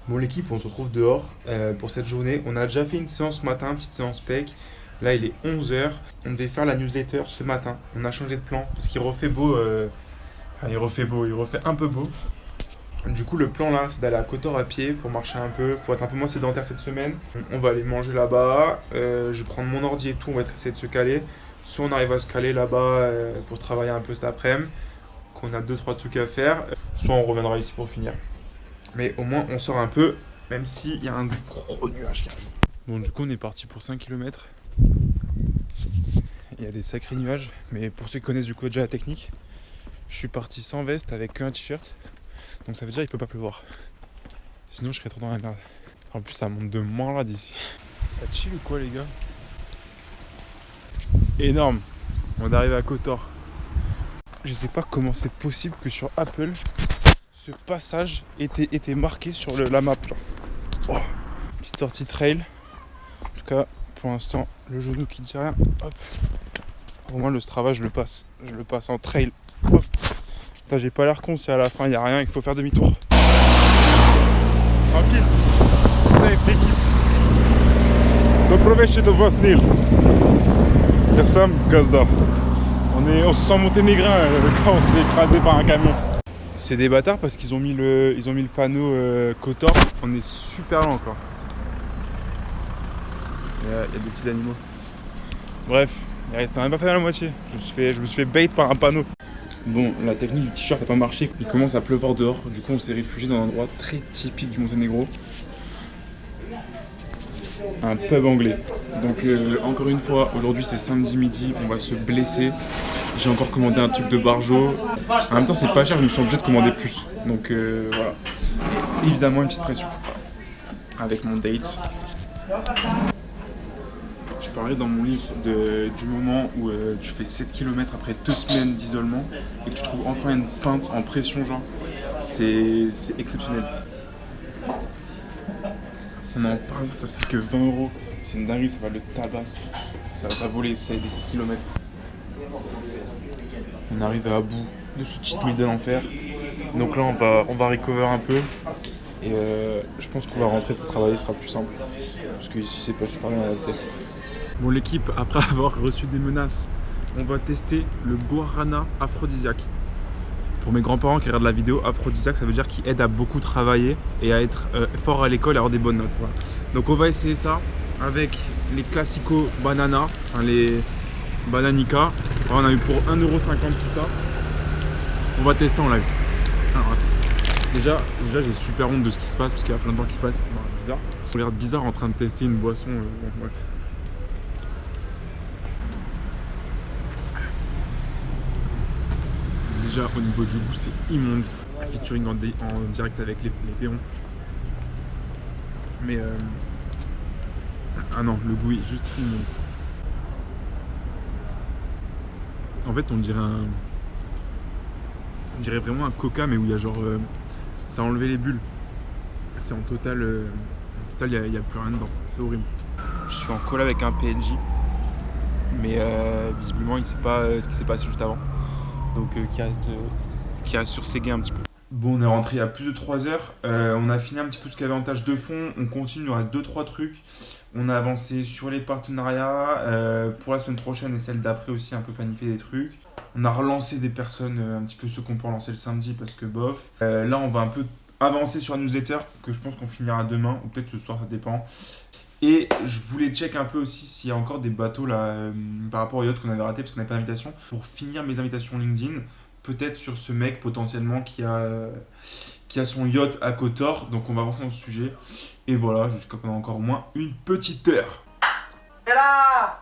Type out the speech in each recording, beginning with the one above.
Bon l'équipe, on se retrouve dehors pour cette journée. On a déjà fait une séance ce matin, petite séance PEC. Là il est 11 h. On devait faire la newsletter ce matin. On a changé de plan parce qu'il refait beau. Il refait beau, il refait un peu beau. Du coup le plan là c'est d'aller à Kotor à pied pour marcher un peu, pour être un peu moins sédentaire cette semaine. On va aller manger là-bas. Je vais prendre mon ordi et tout, on va essayer de se caler. Soit on arrive à se caler là-bas pour travailler un peu cet après-midi, qu'on a deux trois trucs à faire. Soit on reviendra ici pour finir. Mais au moins on sort un peu, même s'il y a un gros nuage qui arrive. Bon du coup on est parti pour 5 km. Il y a des sacrés nuages, mais pour ceux qui connaissent du coup déjà la technique, je suis parti sans veste avec qu'un t-shirt. Donc ça veut dire qu'il peut pas pleuvoir. Sinon je serais trop dans la merde. En plus ça monte de moins là d'ici. Ça chill ou quoi les gars? Énorme. On arrive à Kotor. Je sais pas comment c'est possible que sur Apple ce passage était marqué sur la map. Genre. Oh. Petite sortie trail. En tout cas, pour l'instant, le genou qui dit rien. Hop. Au moins le Strava, je le passe. Je le passe en trail. Hop. Putain, j'ai pas l'air con si à la fin il n'y a rien et qu'il faut faire demi-tour. Tranquille. C'est safe l'équipe. Dobroveche do was Nil. Sam Gazda. On se sent monténégrin, le gars, on se fait écraser par un camion. C'est des bâtards parce qu'ils ont mis le panneau Kotor. On est super lent encore. Il y a des petits animaux. Bref, il reste même pas fait à la moitié. Je me suis fait bait par un panneau. Bon, la technique du t-shirt n'a pas marché. Il commence à pleuvoir dehors. Du coup, on s'est réfugié dans un endroit très typique du Monténégro. Un pub anglais. Donc encore une fois, aujourd'hui c'est samedi midi, on va se blesser. J'ai encore commandé un truc de barjo. En même temps c'est pas cher, je me sens obligé de commander plus. Donc voilà. Et évidemment une petite pression. Avec mon date. Je parlais dans mon livre du moment où tu fais 7 km après 2 semaines d'isolement et que tu trouves enfin une pinte en pression genre. C'est exceptionnel. On en parle, ça c'est que 20 €. C'est une dinguerie, ça va le tabac. Ça vaut des 7 km. On arrive à bout de ce cheat meal de l'enfer. Donc là on va recover un peu. Et je pense qu'on va rentrer pour travailler, ce sera plus simple. Parce que ici c'est pas super bien adapté. Bon l'équipe, après avoir reçu des menaces, on va tester le guarana aphrodisiaque. Pour mes grands-parents qui regardent la vidéo, aphrodisiaque, ça veut dire qu'il aide à beaucoup travailler et à être fort à l'école et à avoir des bonnes notes. Voilà. Donc on va essayer ça avec les classico banana, enfin les bananica. Voilà, on a eu pour 1,50 € tout ça. On va tester en live. Alors, déjà j'ai super honte de ce qui se passe parce qu'il y a plein de gens qui passent, bizarre. On regarde bizarre en train de tester une boisson. Bon, bref. Déjà au niveau du goût c'est immonde, featuring en direct avec les péons. Mais ah non, le goût est juste immonde. En fait on dirait vraiment un coca mais où il y a genre ça a enlevé les bulles. C'est en total il n'y a plus rien dedans, c'est horrible. Je suis en call avec un PNJ, mais visiblement il ne sait pas ce qui s'est passé juste avant. Donc qui reste sur ses gains un petit peu. Bon, on est rentré il y a plus de 3 heures. On a fini un petit peu ce qu'il y avait en tâche de fond. On continue, il nous reste 2-3 trucs. On a avancé sur les partenariats. Pour la semaine prochaine et celle d'après aussi, un peu planifier des trucs. On a relancé des personnes, un petit peu ceux qu'on peut relancer le samedi parce que bof. Là, on va un peu avancer sur la newsletter que je pense qu'on finira demain ou peut-être ce soir, ça dépend. Et je voulais check un peu aussi s'il y a encore des bateaux là par rapport au yacht qu'on avait raté parce qu'on n'avait pas d'invitation. Pour finir mes invitations LinkedIn, peut-être sur ce mec potentiellement qui a son yacht à Kotor. Donc on va avancer dans ce sujet. Et voilà, jusqu'à qu'on a encore au moins une petite heure. Et là,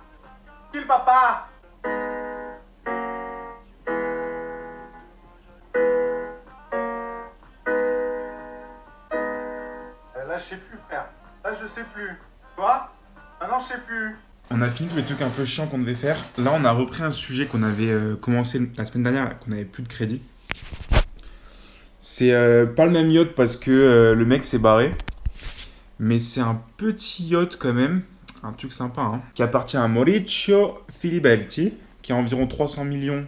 qui le papa? Là je sais plus frère. Là je sais plus. Quoi? Maintenant je sais plus. On a fini tous les trucs un peu chiants qu'on devait faire. Là, on a repris un sujet qu'on avait commencé la semaine dernière, qu'on n'avait plus de crédit. C'est pas le même yacht parce que le mec s'est barré. Mais c'est un petit yacht quand même, un truc sympa, hein, qui appartient à Mauricio Filiberti, qui a environ 300 millions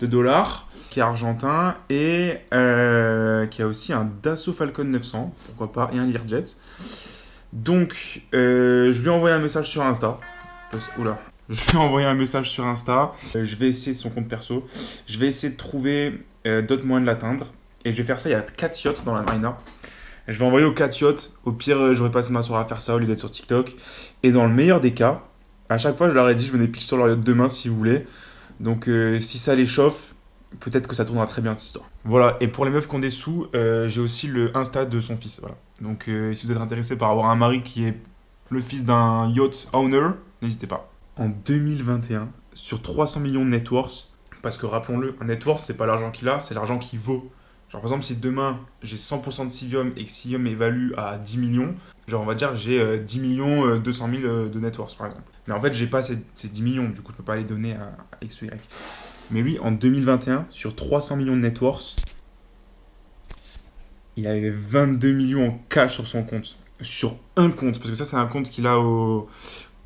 de dollars. qui est argentin et qui a aussi un Dassault Falcon 900, pourquoi pas, et un Learjet. Donc, je lui ai envoyé un message sur Insta. Oula. Je lui ai envoyé un message sur Insta. Je vais essayer son compte perso. Je vais essayer de trouver d'autres moyens de l'atteindre. Et je vais faire ça. Il y a 4 yachts dans la marina. Je vais envoyer aux 4 yachts. Au pire, j'aurais passé ma soirée à faire ça au lieu d'être sur TikTok. Et dans le meilleur des cas, à chaque fois, je leur ai dit je venais pile sur leur yacht demain si vous voulez. Donc, si ça les chauffe, peut-être que ça tournera très bien cette histoire. Voilà. Et pour les meufs qui ont des sous, j'ai aussi le Insta de son fils. Voilà. Donc, si vous êtes intéressé par avoir un mari qui est le fils d'un yacht owner, n'hésitez pas. En 2021, sur 300 millions de net worth, parce que rappelons-le, un net worth, c'est pas l'argent qu'il a, c'est l'argent qu'il vaut. Genre par exemple, si demain j'ai 100% de Civium et que Civium est valu à 10 millions, genre on va dire j'ai 10 millions 200 000 de net worth par exemple. Mais en fait, j'ai pas ces 10 millions, du coup je peux pas les donner à X ou Y. Mais lui, en 2021, sur 300 millions de net worth, il avait 22 millions en cash sur son compte. Sur un compte, parce que ça c'est un compte qu'il a aux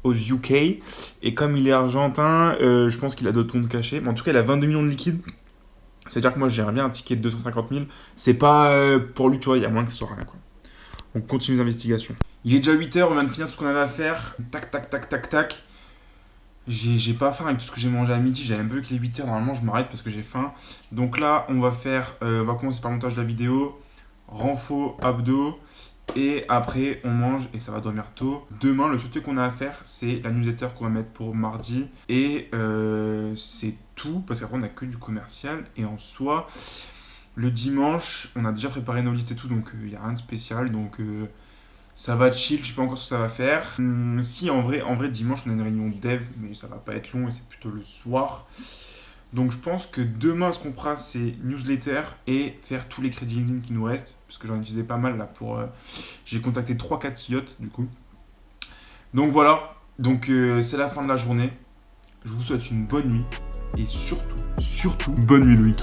UK, et comme il est argentin, je pense qu'il a d'autres comptes cachés, mais en tout cas il a 22 millions de liquide. C'est-à-dire que moi j'aimerais bien un ticket de 250 000, c'est pas pour lui, tu vois, il y a moins que ce soit rien quoi. On continue les investigations. Il est déjà 8h, on vient de finir tout ce qu'on avait à faire, tac tac tac tac tac. J'ai pas faim avec tout ce que j'ai mangé à midi, j'avais un peu qu'il est 8h, normalement je m'arrête parce que j'ai faim. Donc là on va commencer par le montage de la vidéo, renfo, abdos. Et après, on mange et ça va dormir tôt. Demain, le seul truc qu'on a à faire, c'est la newsletter qu'on va mettre pour mardi. Et c'est tout, parce qu'après, on n'a que du commercial. Et en soi, le dimanche, on a déjà préparé nos listes et tout, donc il n'y a rien de spécial. Donc ça va chill, je sais pas encore ce que ça va faire. Si, en vrai, dimanche, on a une réunion dev, mais ça va pas être long et c'est plutôt le soir. Donc je pense que demain, ce qu'on fera, c'est newsletter et faire tous les crédits LinkedIn qui nous restent. Parce que j'en ai utilisé pas mal là pour... j'ai contacté 3-4 yachts du coup. Donc voilà, donc c'est la fin de la journée. Je vous souhaite une bonne nuit. Et surtout, bonne nuit Loïc.